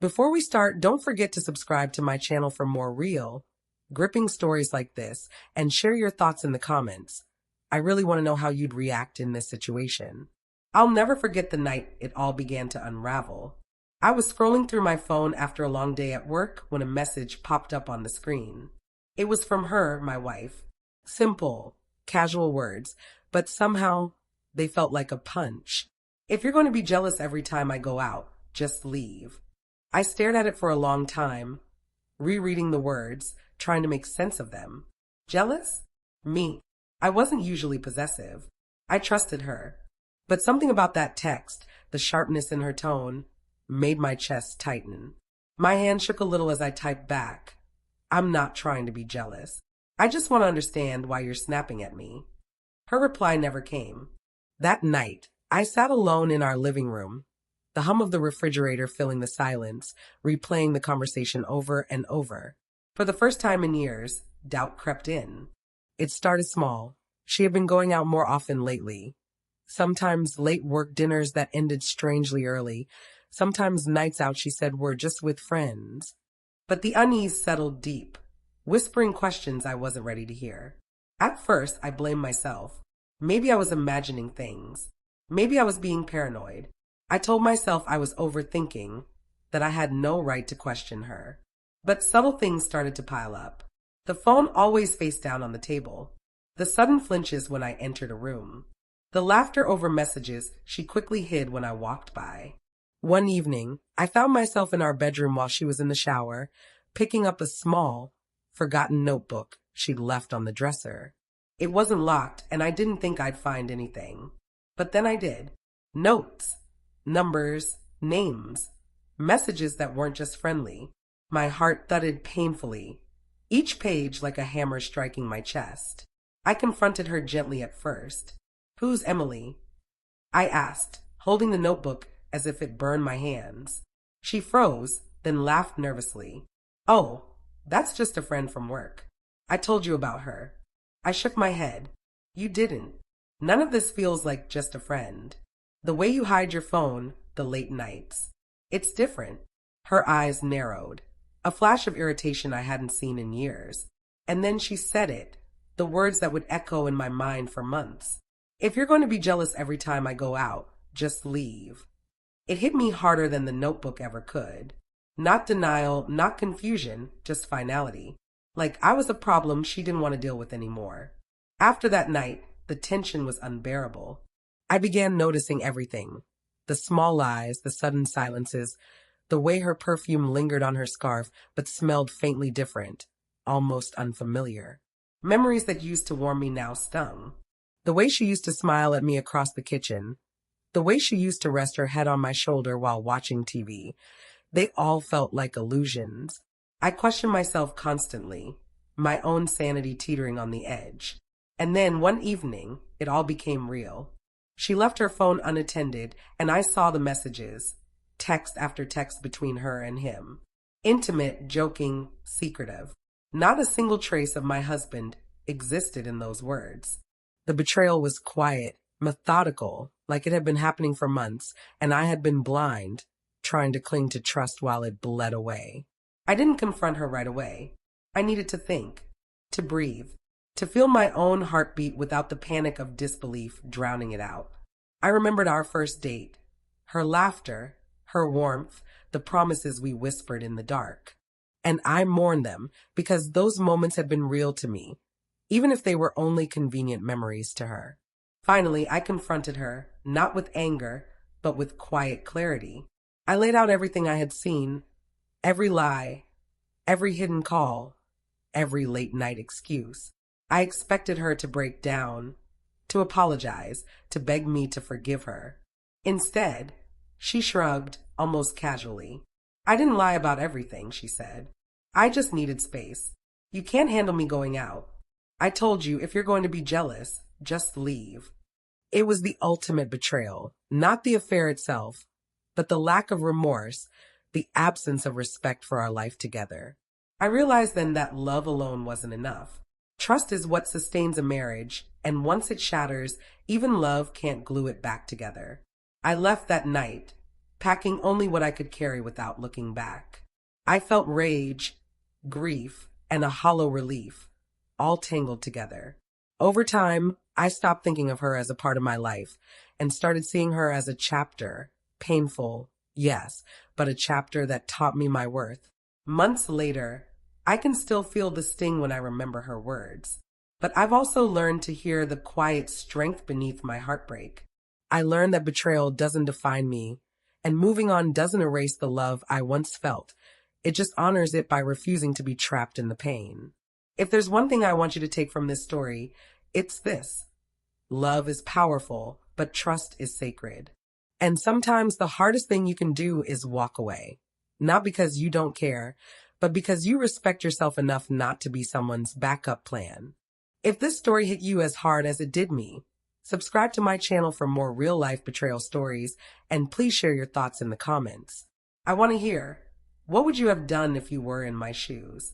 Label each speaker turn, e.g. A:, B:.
A: Before we start, don't forget to subscribe to my channel for more real, gripping stories like this and share your thoughts in the comments. I really want to know how you'd react in this situation. I'll never forget the night it all began to unravel. I was scrolling through my phone after a long day at work when a message popped up on the screen. It was from her, my wife. Simple, casual words, but somehow they felt like a punch. If you're going to be jealous every time I go out, just leave. I stared at it for a long time, rereading the words, trying to make sense of them. Jealous? Me. I wasn't usually possessive. I trusted her. But something about that text, the sharpness in her tone, made my chest tighten. My hand shook a little as I typed back. I'm not trying to be jealous. I just want to understand why you're snapping at me. Her reply never came. That night, I sat alone in our living room, the hum of the refrigerator filling the silence, replaying the conversation over and over. For the first time in years, doubt crept in. It started small. She had been going out more often lately. Sometimes late work dinners that ended strangely early. Sometimes nights out she said were just with friends. But the unease settled deep, whispering questions I wasn't ready to hear. At first, I blamed myself. Maybe I was imagining things. Maybe I was being paranoid. I told myself I was overthinking, that I had no right to question her. But subtle things started to pile up. The phone always faced down on the table. The sudden flinches when I entered a room. The laughter over messages she quickly hid when I walked by. One evening, I found myself in our bedroom while she was in the shower, picking up a small, forgotten notebook she'd left on the dresser. It wasn't locked, and I didn't think I'd find anything. But then I did. Notes. Numbers, names, messages that weren't just friendly. My heart thudded painfully, each page like a hammer striking my chest. I confronted her gently at first. Who's Emily? I asked, holding the notebook as if it burned my hands. She froze, then laughed nervously. Oh, that's just a friend from work. I told you about her. I shook my head. You didn't. None of this feels like just a friend. The way you hide your phone, the late nights. It's different. Her eyes narrowed, a flash of irritation I hadn't seen in years. And then she said it, the words that would echo in my mind for months. If you're going to be jealous every time I go out, just leave. It hit me harder than the notebook ever could. Not denial, not confusion, just finality. Like I was a problem she didn't want to deal with anymore. After that night, the tension was unbearable. I began noticing everything. The small lies, the sudden silences, the way her perfume lingered on her scarf but smelled faintly different, almost unfamiliar. Memories that used to warm me now stung. The way she used to smile at me across the kitchen, the way she used to rest her head on my shoulder while watching TV, they all felt like illusions. I questioned myself constantly, my own sanity teetering on the edge. And then one evening, it all became real. She left her phone unattended, and I saw the messages, text after text between her and him. Intimate, joking, secretive. Not a single trace of my husband existed in those words. The betrayal was quiet, methodical, like it had been happening for months, and I had been blind, trying to cling to trust while it bled away. I didn't confront her right away. I needed to think, to breathe, to feel my own heartbeat without the panic of disbelief drowning it out. I remembered our first date, her laughter, her warmth, the promises we whispered in the dark. And I mourned them because those moments had been real to me, even if they were only convenient memories to her. Finally, I confronted her, not with anger, but with quiet clarity. I laid out everything I had seen, every lie, every hidden call, every late night excuse. I expected her to break down, to apologize, to beg me to forgive her. Instead, she shrugged, almost casually. I didn't lie about everything, she said. I just needed space. You can't handle me going out. I told you, if you're going to be jealous, just leave. It was the ultimate betrayal, not the affair itself, but the lack of remorse, the absence of respect for our life together. I realized then that love alone wasn't enough. Trust is what sustains a marriage, and once it shatters, even love can't glue it back together. I left that night, packing only what I could carry without looking back. I felt rage, grief, and a hollow relief, all tangled together. Over time, I stopped thinking of her as a part of my life and started seeing her as a chapter, painful, yes, but a chapter that taught me my worth. Months later, I can still feel the sting when I remember her words. But I've also learned to hear the quiet strength beneath my heartbreak. I learned that betrayal doesn't define me, and moving on doesn't erase the love I once felt. It just honors it by refusing to be trapped in the pain. If there's one thing I want you to take from this story, it's this. Love is powerful, but trust is sacred. And sometimes the hardest thing you can do is walk away. Not because you don't care, but because you respect yourself enough not to be someone's backup plan. If this story hit you as hard as it did me, subscribe to my channel for more real-life betrayal stories, and please share your thoughts in the comments. I want to hear, what would you have done if you were in my shoes?